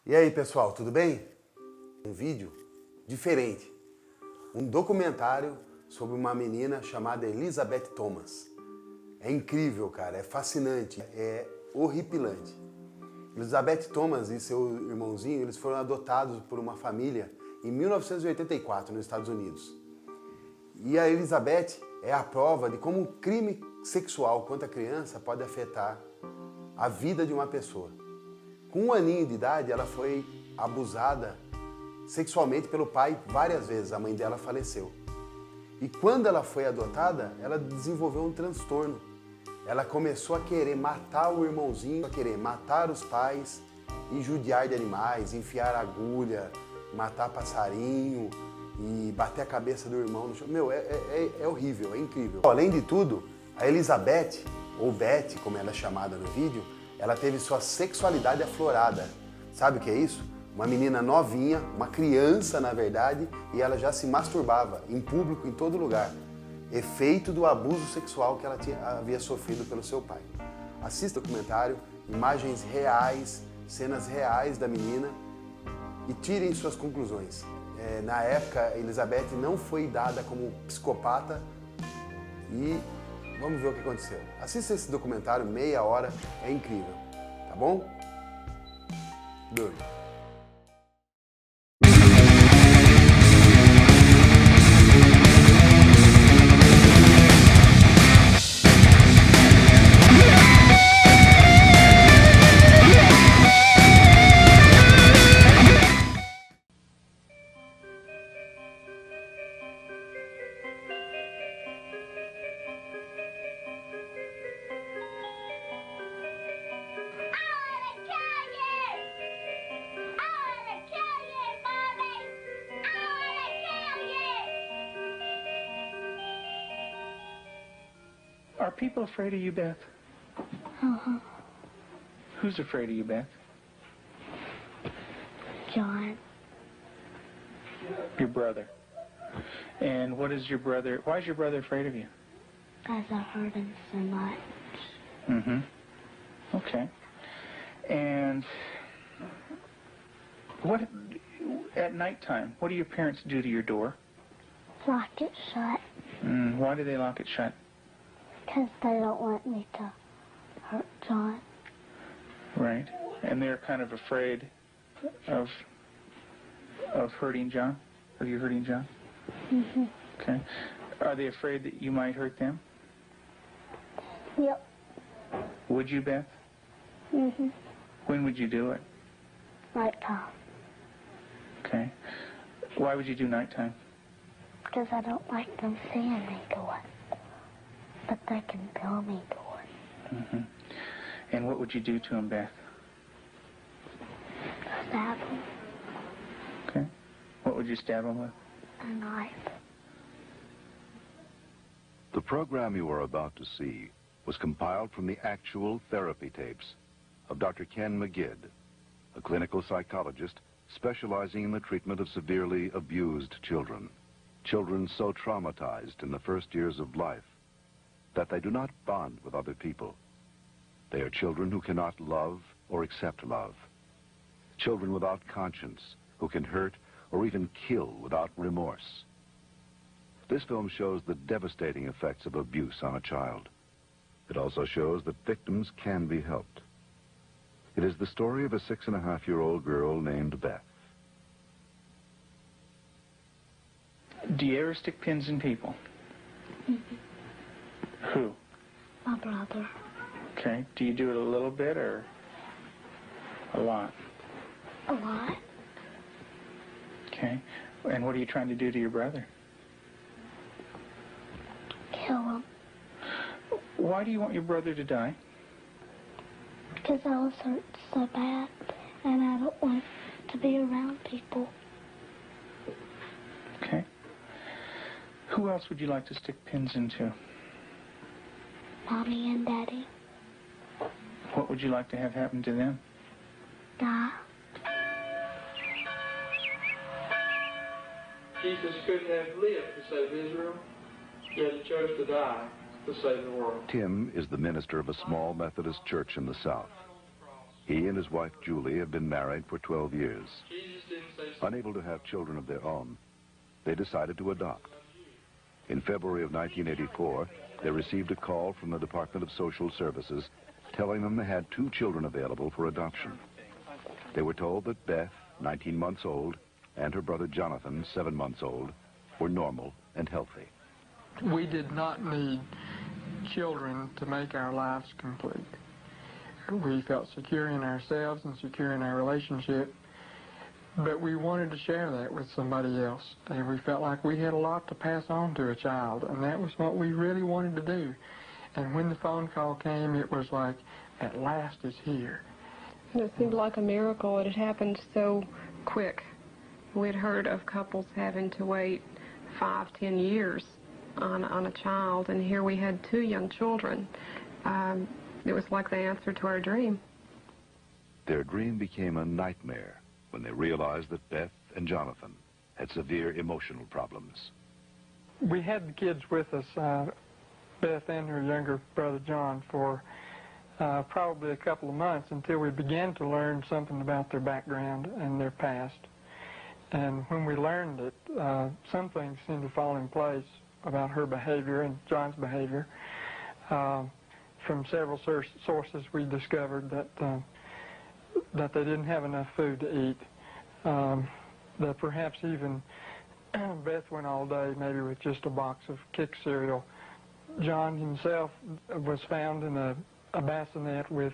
E aí pessoal, tudo bem? Um vídeo diferente, um documentário sobre uma menina chamada Beth Thomas. É incrível, cara, é fascinante, é horripilante. Beth Thomas e seu irmãozinho, eles foram adotados por uma família em 1984 nos Estados Unidos. E a Elizabeth é a prova de como um crime sexual contra a criança pode afetar a vida de uma pessoa. Com 1 aninho de idade, ela foi abusada sexualmente pelo pai várias vezes. A mãe dela faleceu. E quando ela foi adotada, ela desenvolveu um transtorno. Ela começou a querer matar o irmãozinho, a querer matar os pais e judiar de animais, enfiar agulha, matar passarinho e bater a cabeça do irmão no chão. Meu, é horrível, é incrível. Além de tudo, a Elizabeth, ou Beth, como ela é chamada no vídeo, ela teve sua sexualidade aflorada. Sabe o que é isso? Uma menina novinha, uma criança na verdade, e ela já se masturbava em público, em todo lugar. Efeito do abuso sexual que ela havia sofrido pelo seu pai. Assista o documentário, imagens reais, cenas reais da menina e tirem suas conclusões. Na época, Elizabeth não foi dada como psicopata e vamos ver o que aconteceu. Assista esse documentário, meia hora, é incrível, tá bom? Durma. Are people afraid of you, Beth? Uh-huh. Who's afraid of you, Beth? John. Your brother. And what is your brother, why is your brother afraid of you? Because I hurt him so much. Mm-hmm. Okay. And what, at nighttime, what do your parents do to your door? Lock it shut. Why do they lock it shut? Because they don't want me to hurt John. Right. And they're kind of afraid of hurting John? Of you hurting John? Mm-hmm. Okay. Are they afraid that you might hurt them? Yep. Would you, Beth? Mm-hmm. When would you do it? Nighttime. Okay. Why would you do nighttime? Because I don't like them seeing me do it. But they can feel me do it. Mm-hmm. And what would you do to him, Beth? Stab them. Okay. What would you stab him with? A knife. The program you are about to see was compiled from the actual therapy tapes of Dr. Ken McGidd, a clinical psychologist specializing in the treatment of severely abused children. Children so traumatized in the first years of life that they do not bond with other people. They are children who cannot love or accept love. Children without conscience who can hurt or even kill without remorse. This film shows the devastating effects of abuse on a child. It also shows that victims can be helped. It is the story of a 6.5-year-old girl named Beth. Do you ever stick pins in people? Mm-hmm. Who? My brother. Okay. Do you do it a little bit or a lot? A lot. Okay. And what are you trying to do to your brother? Kill him. Why do you want your brother to die? Because I was hurt so bad, and I don't want to be around people. Okay. Who else would you like to stick pins into? Mommy and Daddy. What would you like to have happen to them? Die. Jesus could have lived to save Israel, yet he chose to die to save the world. Tim is the minister of a small Methodist church in the South. He and his wife, Julie, had been married for 12 years. Jesus didn't say so. Unable to have children of their own, they decided to adopt. In February of 1984, they received a call from the Department of Social Services telling them they had 2 children available for adoption. They were told that Beth, 19 months old, and her brother Jonathan, 7 months old, were normal and healthy. We did not need children to make our lives complete. We felt secure in ourselves and secure in our relationship, but we wanted to share that with somebody else. And we felt like we had a lot to pass on to a child, and that was what we really wanted to do. And when the phone call came, it was like, at last it's here. It seemed like a miracle. It had happened so quick. We'd heard of couples having to wait 5, 10 years on a child, and here we had 2 young children. It was like the answer to our dream. Their dream became a nightmare when they realized that Beth and Jonathan had severe emotional problems. We had the kids with us, Beth and her younger brother John, for probably a couple of months until we began to learn something about their background and their past. And when we learned it, some things seemed to fall in place about her behavior and John's behavior. From several sources, we discovered that they didn't have enough food to eat. That perhaps even Beth went all day maybe with just a box of Kick cereal. John himself was found in a bassinet with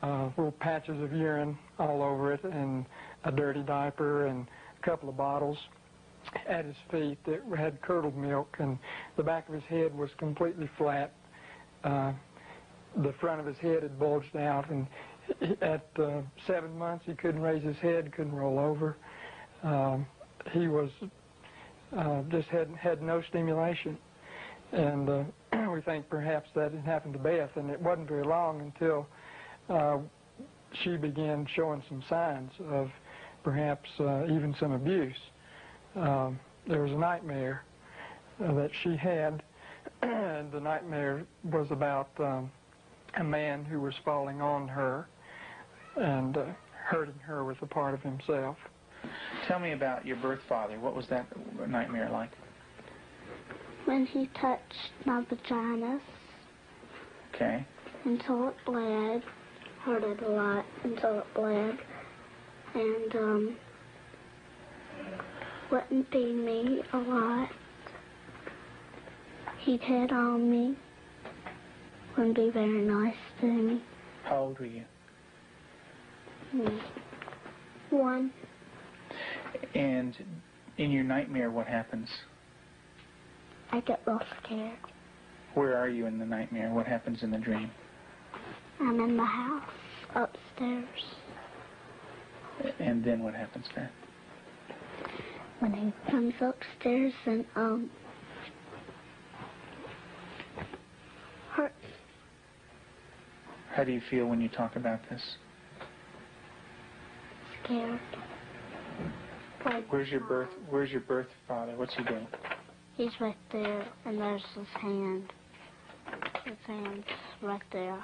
little patches of urine all over it and a dirty diaper and a couple of bottles at his feet that had curdled milk, and the back of his head was completely flat. The front of his head had bulged out, and at 7 months he couldn't raise his head, couldn't roll over. He was just had no stimulation, and we think perhaps that had happened to Beth, and it wasn't very long until she began showing some signs of perhaps even some abuse. There was a nightmare that she had, and the nightmare was about a man who was falling on her and hurting her with a part of himself. Tell me about your birth father. What was that nightmare like? When he touched my vaginas Okay. until it bled, hurt it a lot until it bled, and wouldn't feed me a lot. He'd hit on me, wouldn't be very nice to me. How old were you? 1. And in your nightmare, what happens? I get real scared. Where are you in the nightmare? What happens in the dream? I'm in the house, upstairs. And then what happens, Beth? When he comes upstairs and hurts. How do you feel when you talk about this? Scared. Where's your birth father? What's he doing? He's right there, and there's his hand. His hand's right there.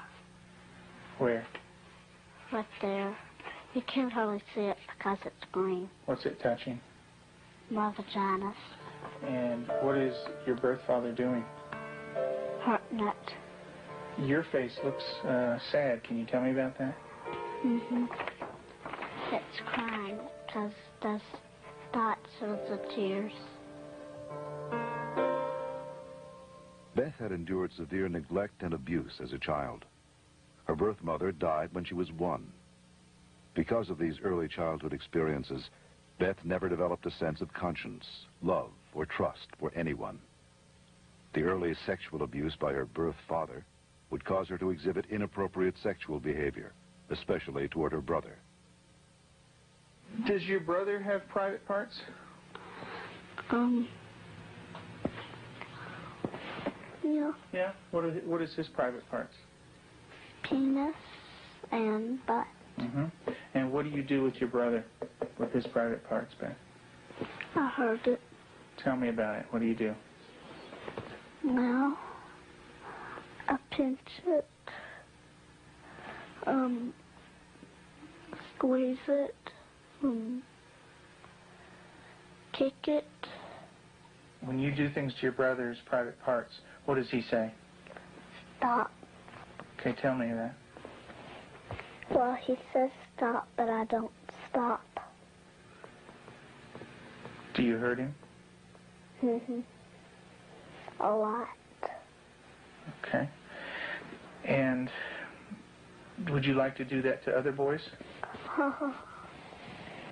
Where? Right there. You can't hardly see it because it's green. What's it touching? My vaginas. And what is your birth father doing? Hurting it. Your face looks sad. Can you tell me about that? It's crying because there's dots of the tears. Beth had endured severe neglect and abuse as a child. Her birth mother died when she was 1. Because of these early childhood experiences, Beth never developed a sense of conscience, love, or trust for anyone. The early sexual abuse by her birth father would cause her to exhibit inappropriate sexual behavior, especially toward her brother. Does your brother have private parts? Yeah. Yeah. What is his private parts? Penis and butt. And what do you do with your brother, with his private parts, Beth? I heard it. Tell me about it. What do you do? Well, I pinch it. squeeze it, kick it. When you do things to your brother's private parts, what does he say? Stop. Okay, tell me that. Well, he says stop, but I don't stop. Do you hurt him? A lot. Okay. And would you like to do that to other boys?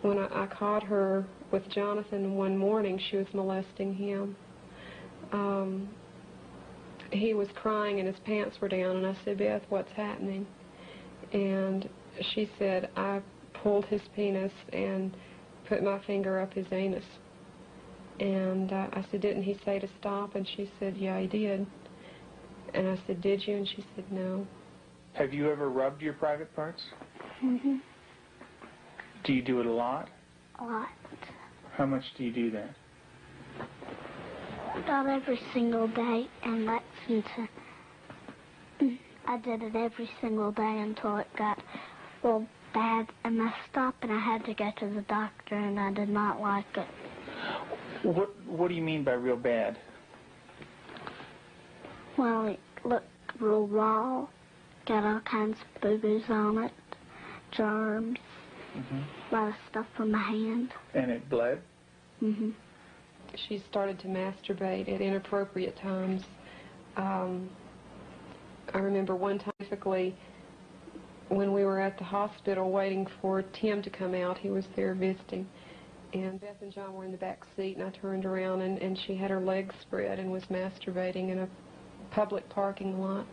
When I caught her with Jonathan one morning, she was molesting him. He was crying and his pants were down, and I said, Beth, what's happening? And she said, I pulled his penis and put my finger up his anus. And I said, didn't he say to stop? And she said, yeah, he did. And I said, did you? And she said, no. Have you ever rubbed your private parts? Do you do it a lot? A lot. How much do you do that? Not every single day in Lexington. I did it every single day until it got real bad and messed up, and I had to go to the doctor, and I did not like it. What do you mean by real bad? Well, it looked real raw, got all kinds of boo-boos on it, germs, a lot of stuff from my hand. And it bled? She started to masturbate at inappropriate times. I remember one time, specifically, when we were at the hospital waiting for Tim to come out. He was there visiting. And Beth and John were in the back seat, and I turned around, and she had her legs spread and was masturbating in a public parking lot.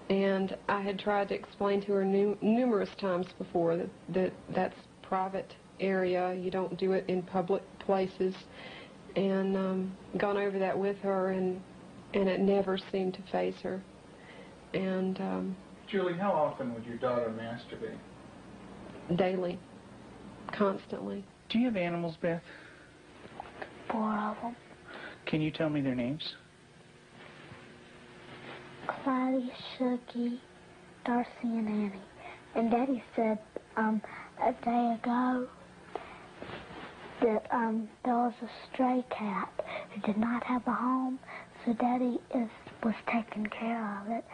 And I had tried to explain to her numerous times before that that's private area. You don't do it in public places. And gone over that with her, and it never seemed to faze her. And Julie, how often would your daughter masturbate? daily, constantly. Do you have animals, Beth? 4 of them. Can you tell me their names? Clyde, Shuggy, Darcy, and Annie. And Daddy said a day ago that there was a stray cat who did not have a home, so Daddy was taking care of it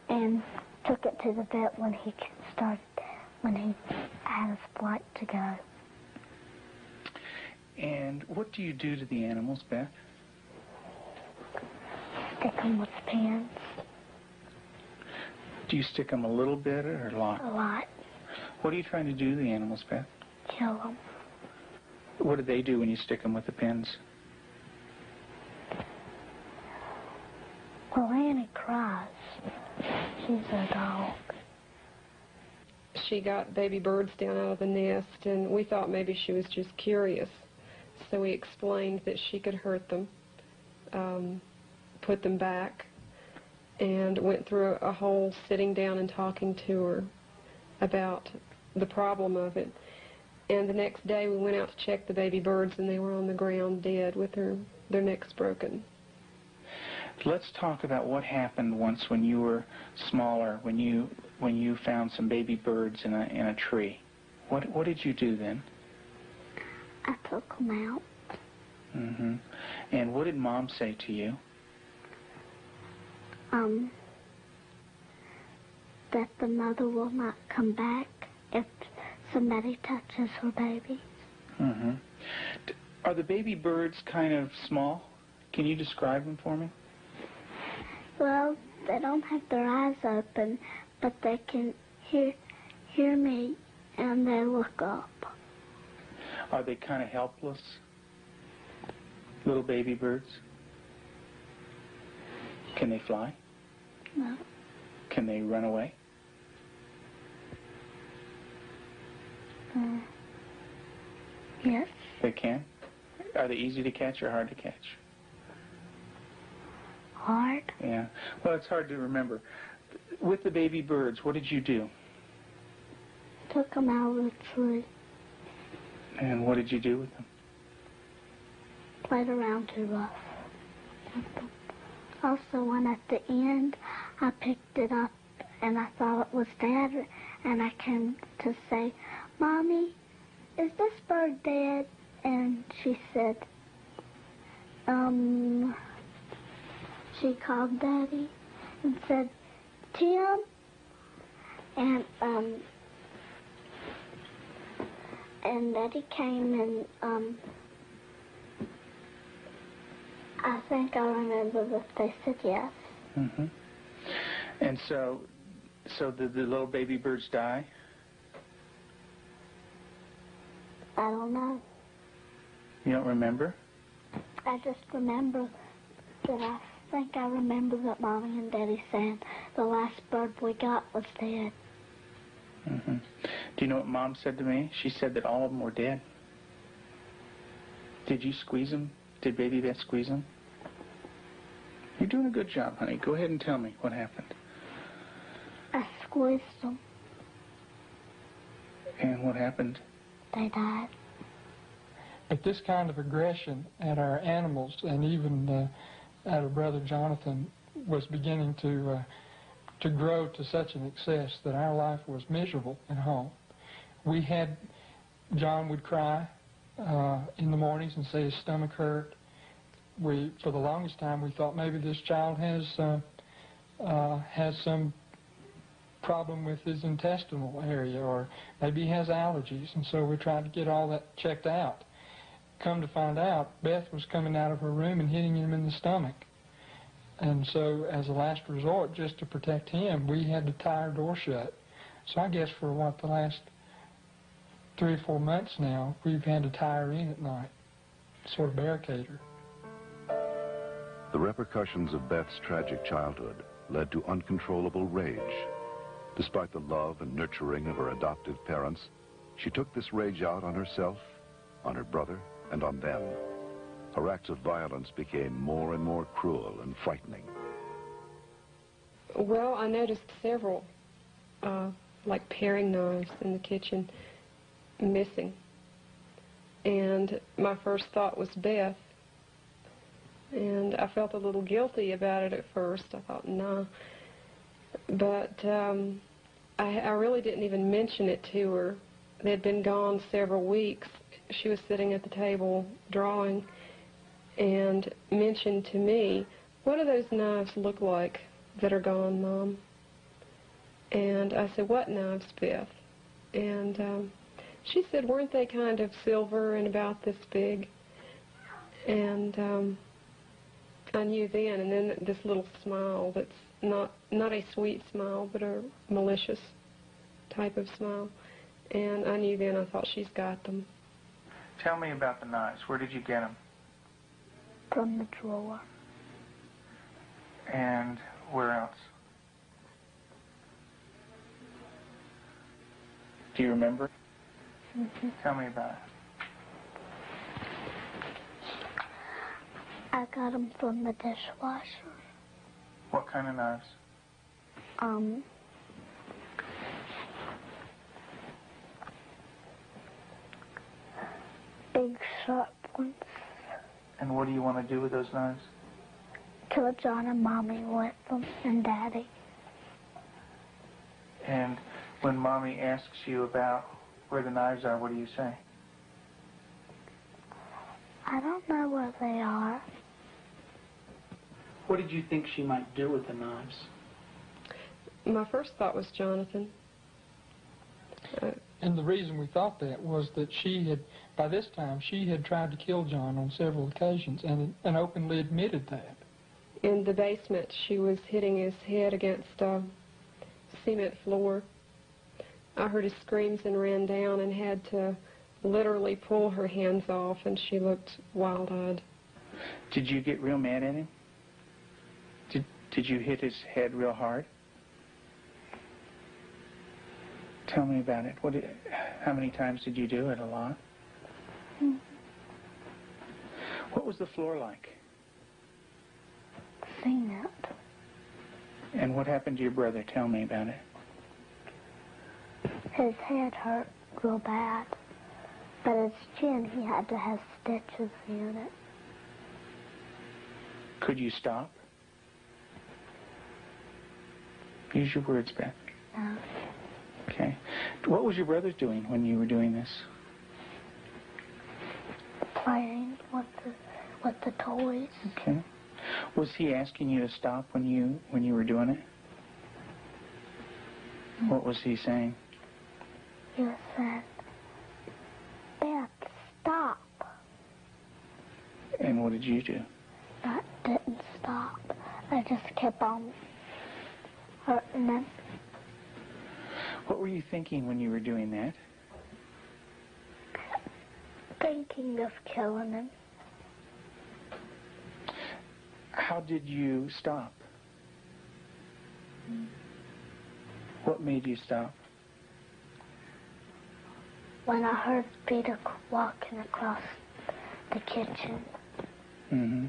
and took it to the vet when he had his flight to go. And what do you do to the animals, Beth? Stick them with pins. Do you stick them a little bit or a lot? A lot. What are you trying to do to the animals, Beth? Kill them. What do they do when you stick them with the pins? Well, Annie cries. She's a dog. She got baby birds down out of the nest, and we thought maybe she was just curious. So we explained that she could hurt them, put them back, and went through a whole sitting down and talking to her about the problem of it. And the next day we went out to check the baby birds, and they were on the ground dead with their necks broken. Let's talk about what happened once when you were smaller, when you found some baby birds in a tree. What did you do then? I took them out. And what did Mom say to you? That the mother will not come back if somebody touches her babies. Are the baby birds kind of small? Can you describe them for me? Well, they don't have their eyes open, but they can hear me, and they look up. Are they kind of helpless? Little baby birds? Can they fly? No. Can they run away? Yes. They can? Are they easy to catch or hard to catch? Hard. Yeah. Well, it's hard to remember. With the baby birds, what did you do? Took them out of the tree. And what did you do with them? Played around too rough. Also, when at the end, I picked it up and I thought it was Dad, and I came to say, "Mommy, is this bird dead?" And she said, she called Daddy and said, "Tim," and Daddy came and I think I remember that they said yes. Mm-hmm. And so did the little baby birds die? I don't know. You don't remember? I just remember that I remember that Mommy and Daddy said the last bird we got was dead. Mm-hmm. Do you know what Mom said to me? She said that all of them were dead. Did you squeeze them? Did Baby Beth squeeze them? You're doing a good job, honey. Go ahead and tell me what happened. I squeezed them. And what happened? They died. But this kind of aggression at our animals and even at our brother Jonathan was beginning to grow to such an excess that our life was miserable at home. John would cry in the mornings and say his stomach hurt. For the longest time, we thought maybe this child has some problem with his intestinal area, or maybe he has allergies, and so we tried to get all that checked out. Come to find out, Beth was coming out of her room and hitting him in the stomach. And so, as a last resort, just to protect him, we had to tie our door shut. So I guess for the last 3 or 4 months now, we've had to tie her in at night, sort of barricade her. The repercussions of Beth's tragic childhood led to uncontrollable rage. Despite the love and nurturing of her adoptive parents, she took this rage out on herself, on her brother, and on them. Her acts of violence became more and more cruel and frightening. Well, I noticed several, like paring knives in the kitchen, missing. And my first thought was Beth. And I felt a little guilty about it at first. I thought, nah. But I really didn't even mention it to her. They had been gone several weeks. She was sitting at the table drawing and mentioned to me, "What do those knives look like that are gone, Mom?" And I said, "What knives, Beth?" And she said, "Weren't they kind of silver and about this big?" And I knew then, and then this little smile that's not a sweet smile, but a malicious type of smile. And I knew then, I thought, she's got them. Tell me about the knives. Where did you get them? From the drawer. And where else? Do you remember? Mm-hmm. Tell me about it. I got them from the dishwasher. What kind of knives? Big sharp ones. And what do you want to do with those knives? Kill John and Mommy with them, and Daddy. And when Mommy asks you about where the knives are, what do you say? I don't know where they are. What did you think she might do with the knives? My first thought was Jonathan. And the reason we thought that was that by this time, she had tried to kill John on several occasions and openly admitted that. In the basement, she was hitting his head against a cement floor. I heard his screams and ran down and had to literally pull her hands off, and she looked wild-eyed. Did you get real mad at him? Did you hit his head real hard? Tell me about it. How many times did you do it? A lot? Mm-hmm. What was the floor like? Cement. And what happened to your brother? Tell me about it. His head hurt real bad, but his chin, he had to have stitches in it. Could you stop? Use your words, Beth. No. Okay. What was your brother doing when you were doing this? Playing with the toys. Okay. Was he asking you to stop when you were doing it? What was he saying? He said, Beth, stop. And what did you do? That didn't stop. I just kept on hurting him. What were you thinking when you were doing that? Thinking of killing him. How did you stop? What made you stop? When I heard Peter walking across the kitchen. Mm-hmm.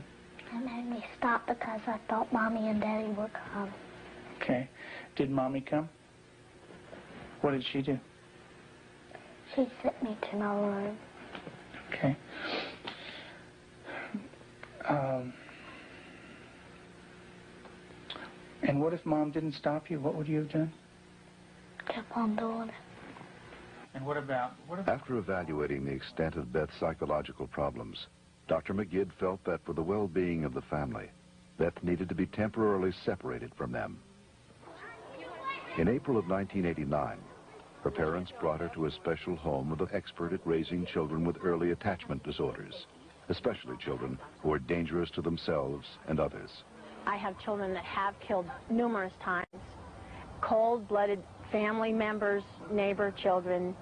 It made me stop because I thought Mommy and Daddy would come. Okay. Did Mommy come? What did she do? She sent me to my room. Okay. And what if Mom didn't stop you? What would you have done? Kept on doing it. And what about... After evaluating the extent of Beth's psychological problems, Dr. Magid felt that for the well-being of the family, Beth needed to be temporarily separated from them. In April of 1989, her parents brought her to a special home with an expert at raising children with early attachment disorders, especially children who are dangerous to themselves and others. I have children that have killed numerous times. Cold-blooded family members, neighbor children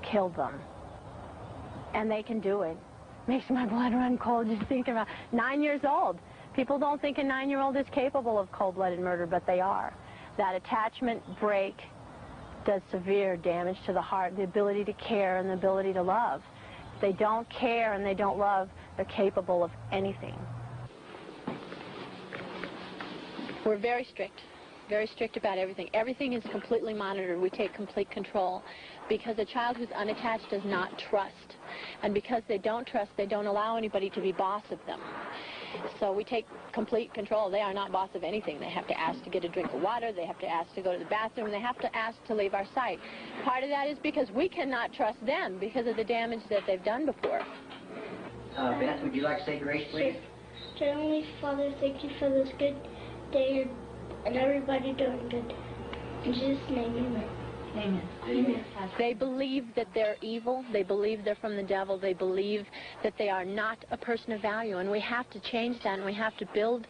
killed them. And they can do it. Makes my blood run cold just thinking about 9 years old. People don't think a 9-year-old is capable of cold-blooded murder, but they are. That attachment break does severe damage to the heart, the ability to care and the ability to love. If they don't care and they don't love, they're capable of anything. We're very strict about everything. Everything is completely monitored. We take complete control because a child who's unattached does not trust. And because they don't trust, they don't allow anybody to be boss of them. So we take complete control. They are not boss of anything. They have to ask to get a drink of water. They have to ask to go to the bathroom. They have to ask to leave our sight. Part of that is because we cannot trust them because of the damage that they've done before. Beth, would you like to say grace, please? Sure. Heavenly Father, thank you for this good day and everybody doing good. In Jesus' name, amen. Amen. Amen. They believe that they're evil. They believe they're from the devil. They believe that they are not a person of value. And we have to change that, and we have to build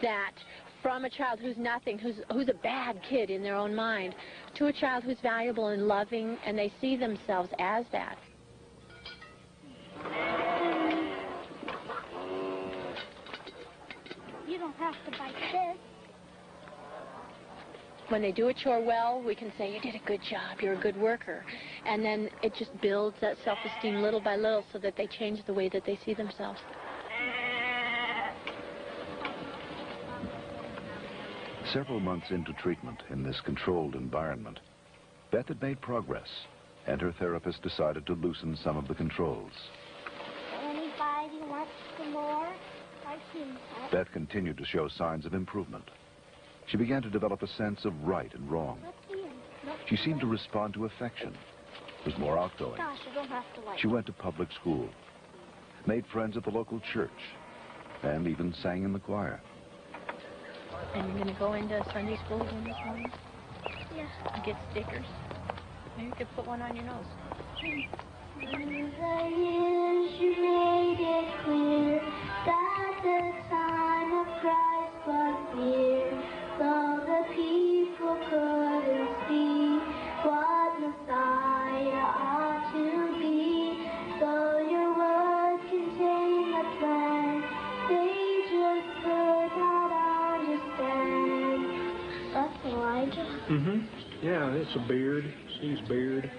that from a child who's nothing, who's a bad kid in their own mind, to a child who's valuable and loving, and they see themselves as that. You don't have to bite this. When they do a chore well, we can say, you did a good job, you're a good worker. And then it just builds that self-esteem little by little so that they change the way that they see themselves. Several months into treatment in this controlled environment, Beth had made progress, and her therapist decided to loosen some of the controls. Anybody wants some more? I see. Beth continued to show signs of improvement. She began to develop a sense of right and wrong. She seemed to respond to affection, was more outgoing. Gosh, you don't have to like. She went to public school, made friends at the local church, and even sang in the choir. And you're going to go into Sunday school again this morning? Yeah. And get stickers. Maybe you could put one on your nose. In the years you made it clear that the time of Christ was near, though the people couldn't see what Messiah ought to be, though your word contained the plan, they just could not understand. That's Elijah? Mm-hmm. Yeah, it's a beard. See his beard.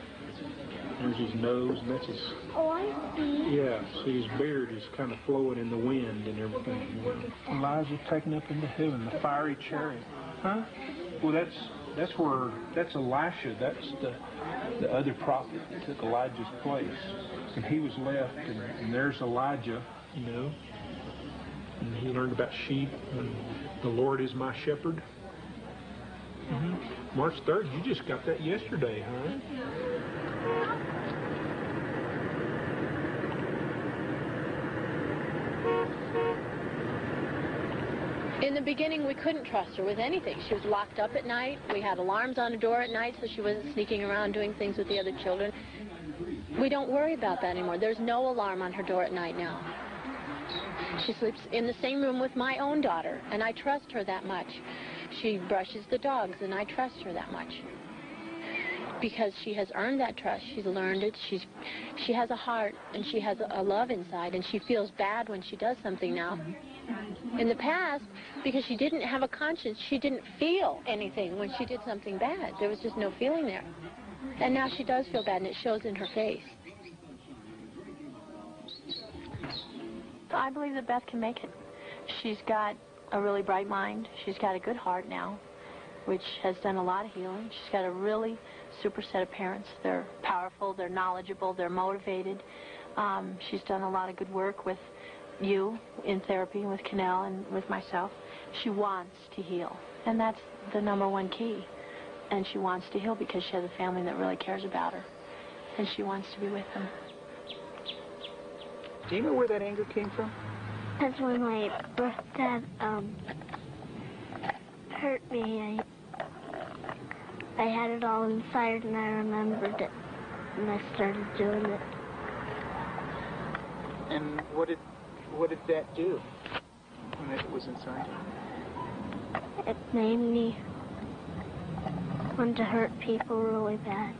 There's his nose, and that's his... Oh, I see. Yeah, see his beard is kind of flowing in the wind and everything. Elijah taken up into heaven, the fiery chariot. Huh? Well, that's Elisha. That's the other prophet that took Elijah's place. And he was left, and there's Elijah, you know. And he learned about sheep, and the Lord is my shepherd. March 3rd, you just got that yesterday, huh? In the beginning, we couldn't trust her with anything. She was locked up at night. We had alarms on the door at night so she wasn't sneaking around doing things with the other children. We don't worry about that anymore. There's no alarm on her door at night now. She sleeps in the same room with my own daughter, and I trust her that much. She brushes the dogs, and I trust her that much. Because she has earned that trust. She's learned it. She has a heart, and she has a love inside, and she feels bad when she does something now. In the past, because she didn't have a conscience, she didn't feel anything when she did something bad. There was just no feeling there. And now she does feel bad, and it shows in her face. I believe that Beth can make it. She's got a really bright mind. She's got a good heart now, which has done a lot of healing. She's got a really super set of parents. They're powerful, they're knowledgeable, they're motivated. She's done a lot of good work with you in therapy, with Cannell and with myself. She wants to heal, and that's the #1 key. And she wants to heal because she has a family that really cares about her, and she wants to be with them. Do you know where that anger came from? That's when my birth dad hurt me. I had it all inside, and I remembered it, and I started doing it. And what did that do when it was inside? It made me want to hurt people really bad.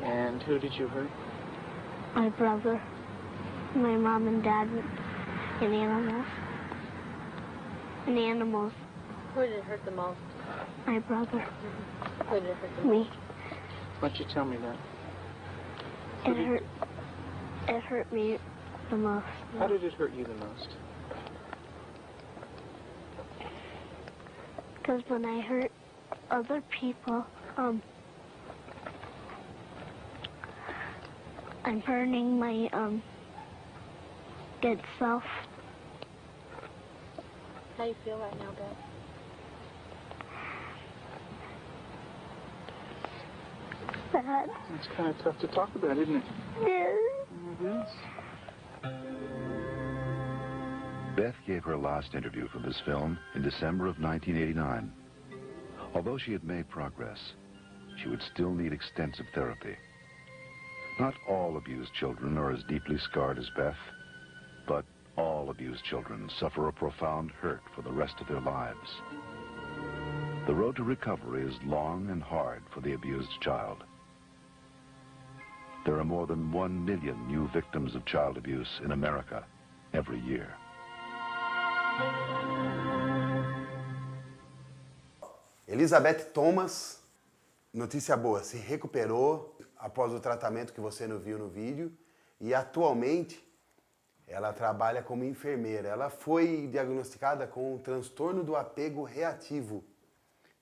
And who did you hurt? My brother, my mom and dad, and animals. And animals. Who did it hurt the most? My brother. Who did it hurt the most? Me. Why don't you tell me that? It hurt me the most. How did it hurt you the most? Because when I hurt other people, I'm hurting my good self. How do you feel right now, Beth? Bad. It's kind of tough to talk about, isn't it? Yeah. It is. Beth gave her last interview for this film in December of 1989. Although she had made progress, she would still need extensive therapy. Not all abused children are as deeply scarred as Beth, but all abused children suffer a profound hurt for the rest of their lives. The road to recovery is long and hard for the abused child. There are more than 1 million new victims of child abuse in America every year. Beth Thomas, notícia boa, se recuperou após o tratamento que você não viu no vídeo e atualmente ela trabalha como enfermeira. Ela foi diagnosticada com transtorno do apego reativo,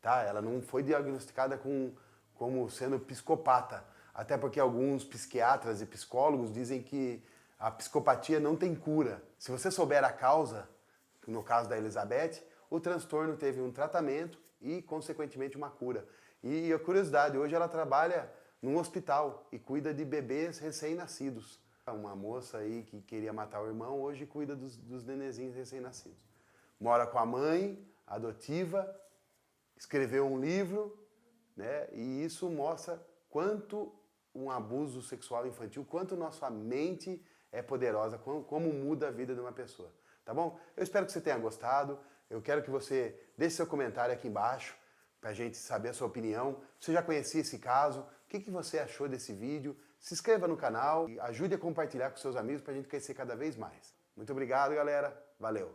tá? Ela não foi diagnosticada como sendo psicopata, até porque alguns psiquiatras e psicólogos dizem que a psicopatia não tem cura. Se você souber a causa, no caso da Elizabeth, o transtorno teve um tratamento e, consequentemente, uma cura. E a curiosidade, hoje ela trabalha num hospital e cuida de bebês recém-nascidos. Uma moça aí que queria matar o irmão, hoje cuida dos nenezinhos recém-nascidos. Mora com a mãe, adotiva, escreveu um livro, né? E isso mostra quanto um abuso sexual infantil, quanto nossa mente é poderosa, como muda a vida de uma pessoa. Tá bom? Eu espero que você tenha gostado. Eu quero que você deixe seu comentário aqui embaixo para a gente saber a sua opinião. Você já conhecia esse caso? O que você achou desse vídeo? Se inscreva no canal e ajude a compartilhar com seus amigos para a gente crescer cada vez mais. Muito obrigado, galera. Valeu!